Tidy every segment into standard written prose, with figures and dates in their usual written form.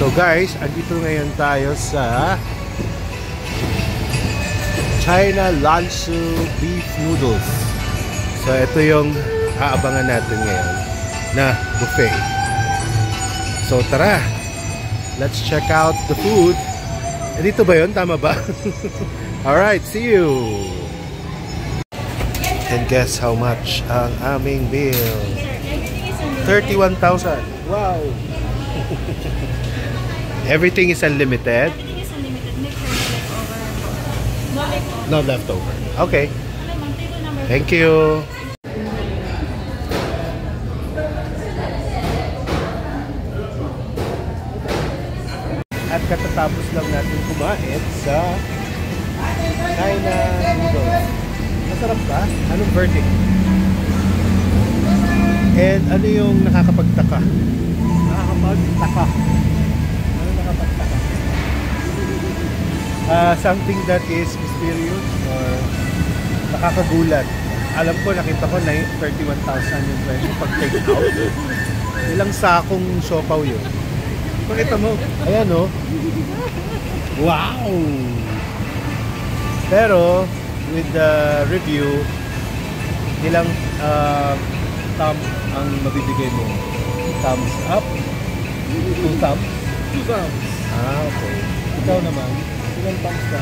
So guys, andito ngayon tayo sa China Lansu Beef Noodles. So ito yung aabangan natin ngayon na buffet. So tara, let's check out the food. Dito ba yun? Tama ba? Alright, see you! And guess how much ang aming bill? 31,000. Wow! Everything is unlimited? Everything is unlimited. Make sure no leftover. No leftover. Okay. Thank you. At katatapos lang natin kumain sa China noodles. Masarap ba? Anong verdict? And ano yung nakakapagtaka? Nakakapagtaka. Ano nakakapagtaka? Something that is mysterious or nakakagulat. Alam ko, nakita ko na 31,000 yung presyo pag take out. Ilang sakong siopaw yun. Pakita mo. Ayan o. Wow! Pero, with the review, ilang thumb ang mabibigay mo? Thumbs up? 2 thumbs? 2 thumbs. Okay. Ikaw naman, ilang thumbs ka?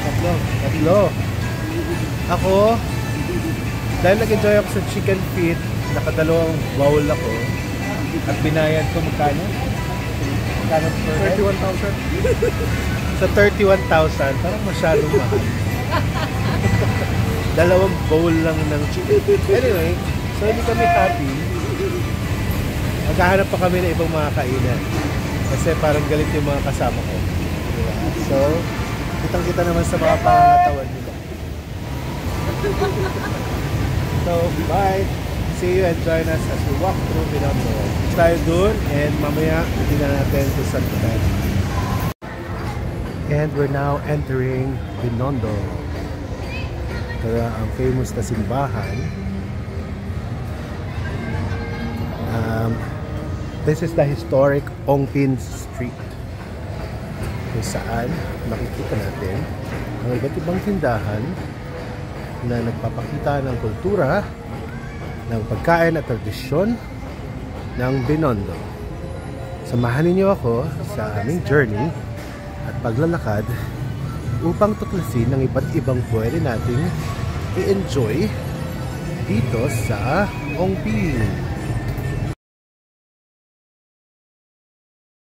Tatlo. Ako, dahil nag-enjoy ako sa chicken feet, nakadalawang bowl ako, at binayad ko magkano? Magkano per head? 31,000. Sa 31,000, parang masyadong mahal. Dalawang bowl lang ng chicken. Anyway, so hindi kami happy. Maghahanap pa kami ng ibang mga kainan. Kasi parang galit yung mga kasama ko. Diba? So, kitang-kita naman sa mga pangangatawan nila. So, bye! See you and join us as we walk through Binondo. Tayo dun and mamaya tingnan natin kung saan pa tayo. And we're now entering Binondo. Kaya ang famous na simbahan. This is the historic Ongpin Street. Kung saan makikita natin ang iba't ibang tindahan na nagpapakita ng kultura, ng pagkain at tradisyon ng Binondo. Samahan niyo ako sa aming journey at paglalakad upang tuklasin ang iba't ibang pwede nating i-enjoy dito sa Ongpin.